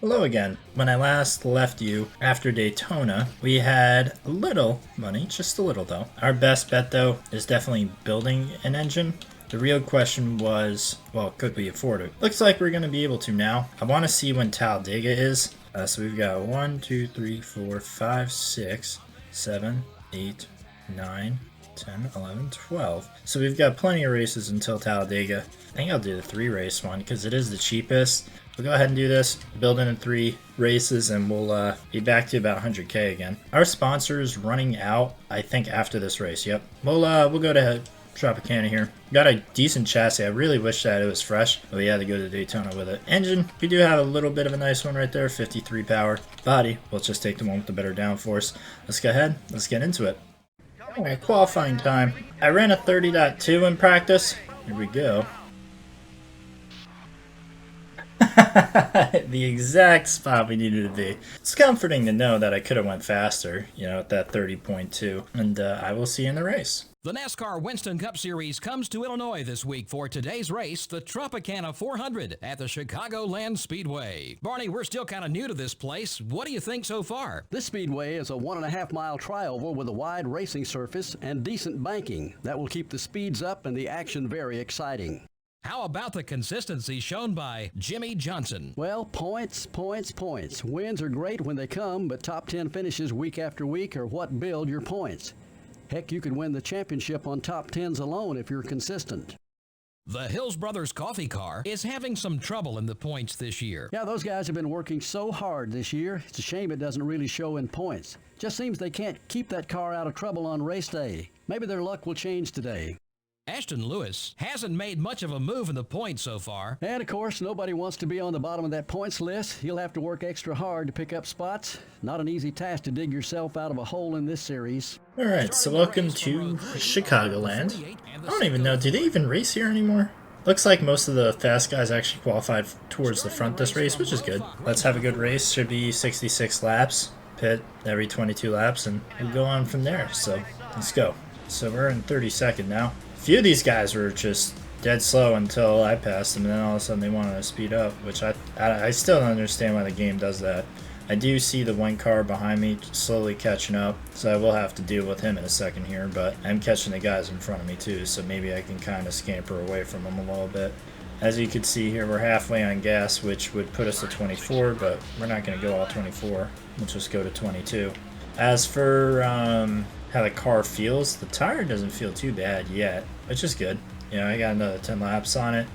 Hello again. When I last left you after Daytona, we had a little money, just a little though. Our best bet though is definitely building an engine. The real question was, well, could we afford it? Looks like we're going to be able to now. I want to see when Talladega is. So we've got 1, 2, 3, 4, 5, 6, 7, 8, 9, 10, 11, 12. So we've got plenty of races until Talladega. I think I'll do the 3-race one because it is the cheapest. We'll go ahead and do this, build in 3 races, and we'll be back to about 100K again. Our sponsor is running out, I think, after this race. Yep. We'll go to Tropicana here. Got a decent chassis. I really wish that it was fresh, but we had to go to Daytona with it. Engine, we do have a little bit of a nice one right there, 53 power. Body, we'll just take the one with the better downforce. Let's go ahead. Let's get into it. Alright, qualifying time. I ran a 30.2 in practice. Here we go. The exact spot we needed to be. It's comforting to know that I could have went faster, at that 30.2. And I will see you in the race. The NASCAR Winston Cup Series comes to Illinois this week for today's race, the Tropicana 400 at the Chicagoland Speedway. Barney, we're still kind of new to this place. What do you think so far? This speedway is a 1.5-mile trioval with a wide racing surface and decent banking that will keep the speeds up and the action very exciting. How about the consistency shown by Jimmy Johnson? Well, points. Wins are great when they come, but top 10 finishes week after week are what build your points. Heck, you could win the championship on top 10s alone if you're consistent. The Hills Brothers coffee car is having some trouble in the points this year. Yeah, those guys have been working so hard this year. It's a shame it doesn't really show in points. Just seems they can't keep that car out of trouble on race day. Maybe their luck will change today. Ashton Lewis hasn't made much of a move in the points so far. And of course, nobody wants to be on the bottom of that points list. You'll have to work extra hard to pick up spots. Not an easy task to dig yourself out of a hole in this series. Alright, so welcome to Chicagoland. I don't even know, do they even race here anymore? Looks like most of the fast guys actually qualified towards the front this race, which is good. Let's have a good race. Should be 66 laps. Pit every 22 laps, and we'll go on from there. So, let's go. So we're in 32nd now. A few of these guys were just dead slow until I passed them, and then all of a sudden they wanted to speed up, which I still don't understand why the game does that. I do see the one car behind me slowly catching up, so I will have to deal with him in a second here, but I'm catching the guys in front of me too, so maybe I can kind of scamper away from them a little bit. As you can see here, we're halfway on gas, which would put us to 24, but we're not going to go all 24. We'll just go to 22. As for how the car feels, the tire doesn't feel too bad yet, which is good. I got another 10 laps on it.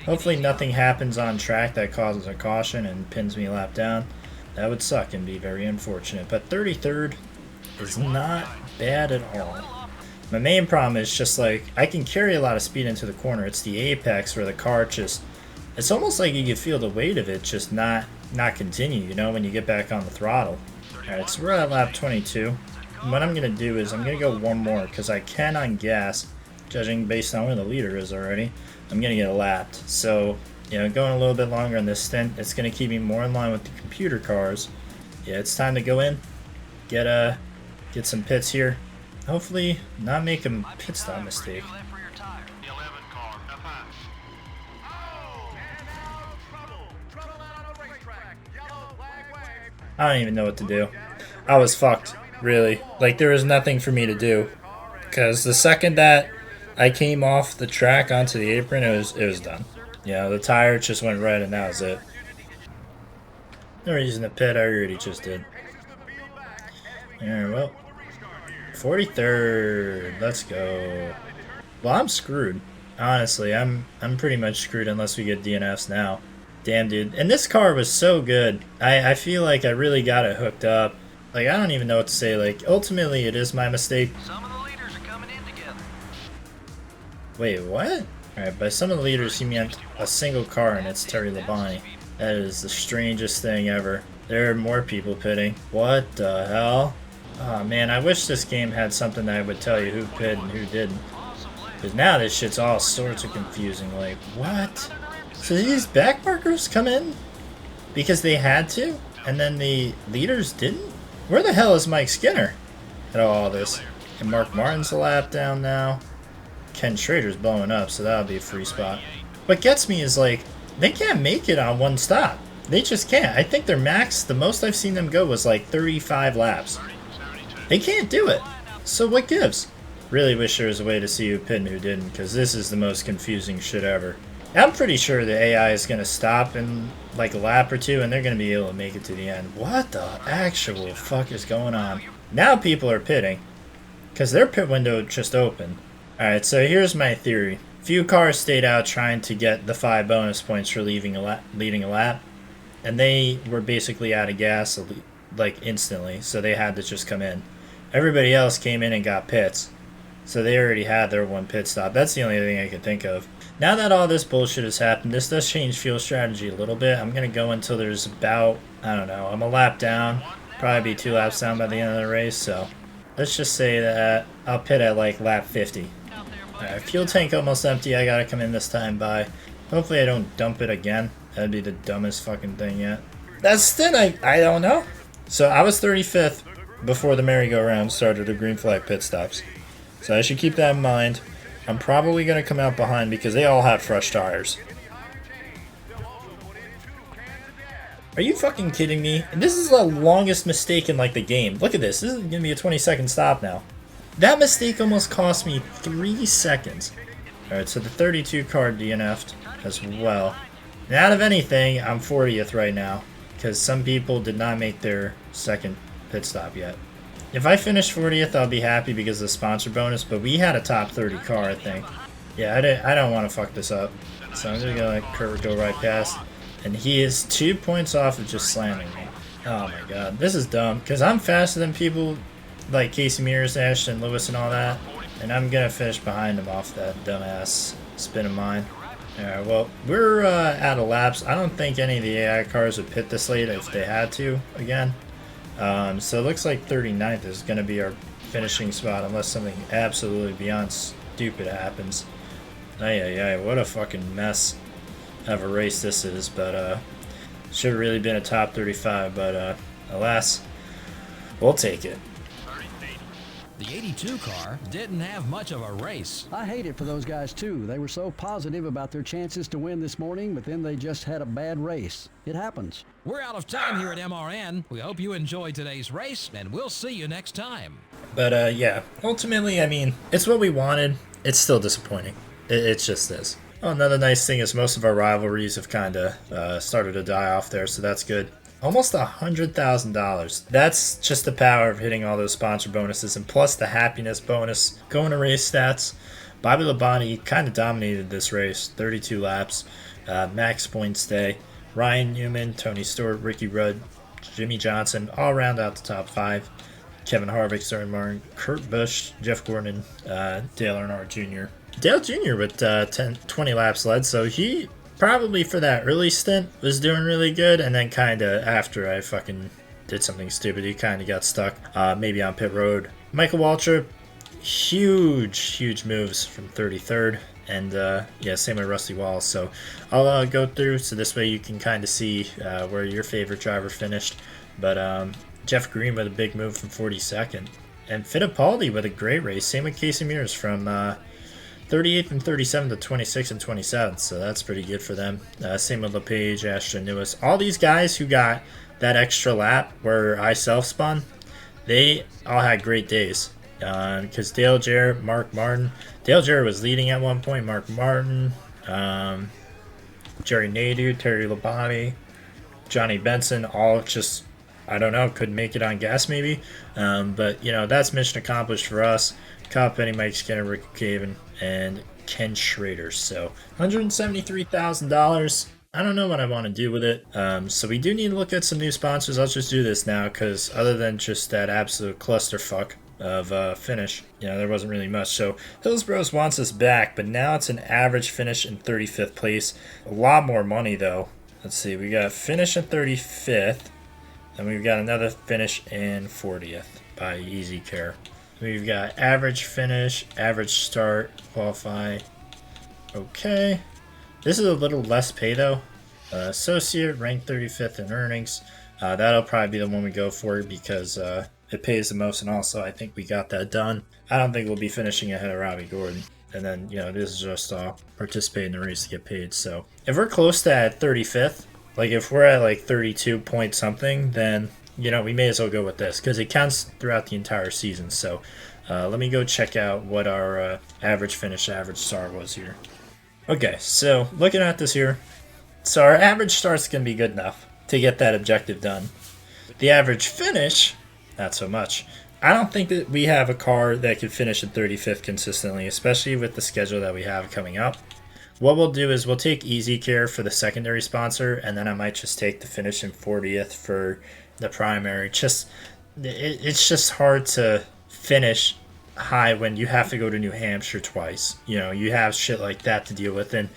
Hopefully nothing happens on track that causes a caution and pins me a lap down. That would suck and be very unfortunate, but 33rd is not bad at all. My main problem is just like, I can carry a lot of speed into the corner. It's the apex where the car just, it's almost like you can feel the weight of it just not continue, when you get back on the throttle. Alright, so we're at lap 22. What I'm going to do is I'm going to go one more because I can on gas, judging based on where the leader is already, I'm going to get lapped. So, going a little bit longer on this stint, it's going to keep me more in line with the computer cars. Yeah, it's time to go in, get some pits here. Hopefully not make a pit stop mistake. I don't even know what to do. I was fucked. Really, like there was nothing for me to do, because the second that I came off the track onto the apron, it was done. The tire just went red, and that was it. No reason to pit. I already just did. Alright, well, 43rd. Let's go. Well, I'm screwed. Honestly, I'm pretty much screwed unless we get DNFs now. Damn, dude. And this car was so good. I feel like I really got it hooked up. Like, I don't even know what to say. Like, ultimately, it is my mistake. Some of the leaders are coming in together. Wait, what? Alright, by some of the leaders, he meant a single car, and it's Terry Labonte. That is the strangest thing ever. There are more people pitting. What the hell? Oh, man, I wish this game had something that would tell you who pitted and who didn't. Because now this shit's all sorts of confusing. Like, what? So these back markers come in because they had to, and then the leaders didn't? Where the hell is Mike Skinner at all this? And Mark Martin's a lap down now. Ken Schrader's blowing up, so that'll be a free spot. What gets me is, like, they can't make it on one stop. They just can't. I think their max, the most I've seen them go was like 35 laps. They can't do it. So what gives? Really wish there was a way to see who pit and who didn't, because this is the most confusing shit ever. I'm pretty sure the AI is going to stop in like a lap or two, and they're going to be able to make it to the end. What the actual fuck is going on? Now people are pitting, because their pit window just opened. Alright, so here's my theory. Few cars stayed out trying to get the 5 bonus points for leading a lap, and they were basically out of gas like instantly, so they had to just come in. Everybody else came in and got pits, so they already had their one pit stop. That's the only thing I can think of. Now that all this bullshit has happened, this does change fuel strategy a little bit. I'm going to go until there's about, I don't know, I'm a lap down. Probably be 2 laps down by the end of the race, so let's just say that I'll pit at like lap 50. Alright, fuel tank almost empty. I gotta come in this time by. Hopefully I don't dump it again. That'd be the dumbest fucking thing yet. That stint, I don't know. So I was 35th before the merry-go-round started the green flag pit stops. So I should keep that in mind. I'm probably going to come out behind because they all have fresh tires. Are you fucking kidding me? And this is the longest mistake in like the game. Look at this. This is going to be a 20-second stop now. That mistake almost cost me 3 seconds. Alright, so the 32 car DNF'd as well. And out of anything, I'm 40th right now, because some people did not make their second pit stop yet. If I finish 40th, I'll be happy because of the sponsor bonus, but we had a top 30 car, I think. Yeah, I don't want to fuck this up. So I'm just going to let Kurt go right past. And he is 2 points off of just slamming me. Oh my god, this is dumb, because I'm faster than people like Casey Mears, Ashton Lewis, and all that. And I'm going to finish behind him off that dumbass spin of mine. Alright, well, we're out of laps. I don't think any of the AI cars would pit this late if they had to, again. So it looks like 39th is going to be our finishing spot unless something absolutely beyond stupid happens. Ay, what a fucking mess of a race this is, but should have really been a top 35, but alas, we'll take it. The 82 car didn't have much of a race. I hate it for those guys too. They were so positive about their chances to win this morning, but then they just had a bad race. It happens. We're out of time here at MRN. We hope you enjoyed today's race, and we'll see you next time. But yeah, ultimately, I mean, it's what we wanted. It's still disappointing. It's just this. Oh, another nice thing is most of our rivalries have kind of started to die off there, so that's good. Almost $100,000. That's just the power of hitting all those sponsor bonuses, and plus the happiness bonus. Going to race stats, Bobby Labonte kind of dominated this race. 32 laps, max points day. Ryan Newman, Tony Stewart, Ricky Rudd, Jimmy Johnson, all round out the top 5. Kevin Harvick, Sterling Martin, Kurt Busch, Jeff Gordon, Dale Earnhardt Jr. Dale Jr. with 20 laps led, so he probably for that early stint was doing really good, and then kind of after I fucking did something stupid, he kind of got stuck, maybe on pit road. Michael Waltrip, huge moves from 33rd, and yeah, same with Rusty Walls. So I'll go through so this way you can kind of see where your favorite driver finished. But Jeff Green with a big move from 42nd, and Fittipaldi with a great race. Same with Casey Mears from 38th and 37th to 26th and 27th, so that's pretty good for them. Same with LePage, Ashton Lewis. All these guys who got that extra lap where I self-spun, they all had great days. Because Dale Jarrett, Mark Martin. Dale Jarrett was leading at one point. Mark Martin, Jerry Nadeau, Terry Labonte, Johnny Benson, all just, I don't know, couldn't make it on gas maybe. But, you know, that's mission accomplished for us. Kyle Petty, Mike Skinner, Rick Caven, and Ken Schrader. So $173,000. I don't know what I want to do with it. So we do need to look at some new sponsors. I'll just do this now because other than just that absolute clusterfuck of finish, you know, there wasn't really much. So Hillsborough wants us back, but now it's an average finish in 35th place. A lot more money though. Let's see, we got finish in 35th, and we've got another finish in 40th by Easy Care. We've got average finish, average start, qualify. Okay. This is a little less pay though. Associate, ranked 35th in earnings. That'll probably be the one we go for because it pays the most, and also I think we got that done. I don't think we'll be finishing ahead of Robbie Gordon. And then, you know, this is just participate in the race to get paid. So if we're close to that 35th, Like if we're at like 32 point something, then you know we may as well go with this because it counts throughout the entire season. So let me go check out what our average finish, average star was here. Okay, so looking at this here, so our average start's gonna be good enough to get that objective done. The average finish, not so much. I don't think that we have a car that could finish in 35th consistently, especially with the schedule that we have coming up. What we'll do is we'll take Easy Care for the secondary sponsor, and then I might just take the finish in 40th for the primary. It's just hard to finish high when you have to go to New Hampshire twice. You know, you have shit like that to deal with, and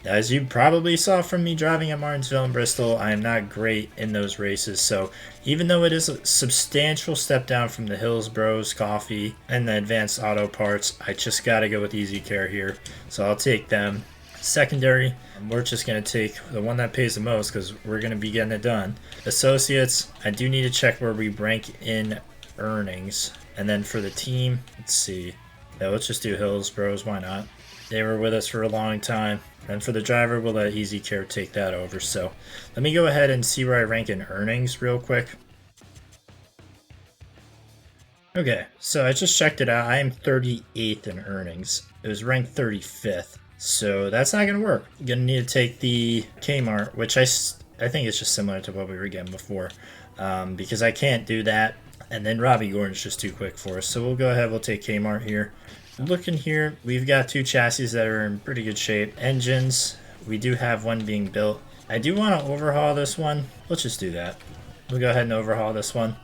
as you probably saw from me driving at Martinsville and Bristol, I am not great in those races. So even though it is a substantial step down from the Hillsboro's Coffee and the Advanced Auto Parts, I just got to go with Easy Care here. So I'll take them. Secondary, we're just going to take the one that pays the most because we're going to be getting it done. Associates, I do need to check where we rank in earnings. And then for the team, let's see. Yeah, let's just do Hillsboro's. Why not? They were with us for a long time. And for the driver, we'll let Easy Care take that over. So let me go ahead and see where I rank in earnings real quick. Okay, so I just checked it out. I am 38th in earnings. It was ranked 35th. So that's not going to work. I'm going to need to take the Kmart, which I think is just similar to what we were getting before. Because I can't do that. And then Robbie Gordon's just too quick for us. So we'll go ahead, we'll take Kmart here. Looking here, we've got two chassis that are in pretty good shape. Engines, we do have one being built. I do want to overhaul this one. Let's just do that. We'll go ahead and overhaul this one.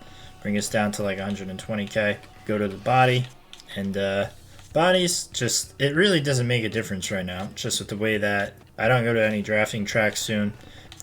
Bring us down to like 120k. Go to the body. And bodies, just, it really doesn't make a difference right now. Just with the way that I don't go to any drafting tracks soon.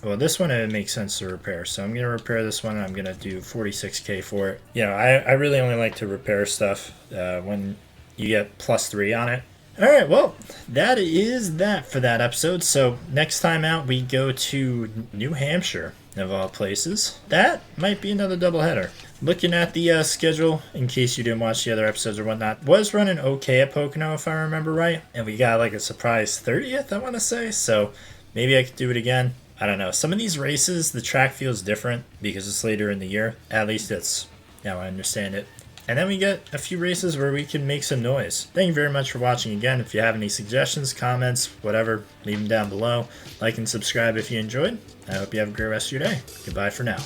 Well, this one, it makes sense to repair. So I'm going to repair this one, and I'm going to do 46k for it. You know, I really only like to repair stuff when you get +3 on it. Alright, well, that is that for that episode. So next time out, we go to New Hampshire, of all places. That might be another doubleheader. Looking at the schedule, in case you didn't watch the other episodes or whatnot, was running okay at Pocono, if I remember right. And we got like a surprise 30th, I want to say. So maybe I could do it again. I don't know. Some of these races, the track feels different because it's later in the year. At least that's how I understand it. And then we get a few races where we can make some noise. Thank you very much for watching again. If you have any suggestions, comments, whatever, leave them down below. Like and subscribe if you enjoyed. I hope you have a great rest of your day. Goodbye for now.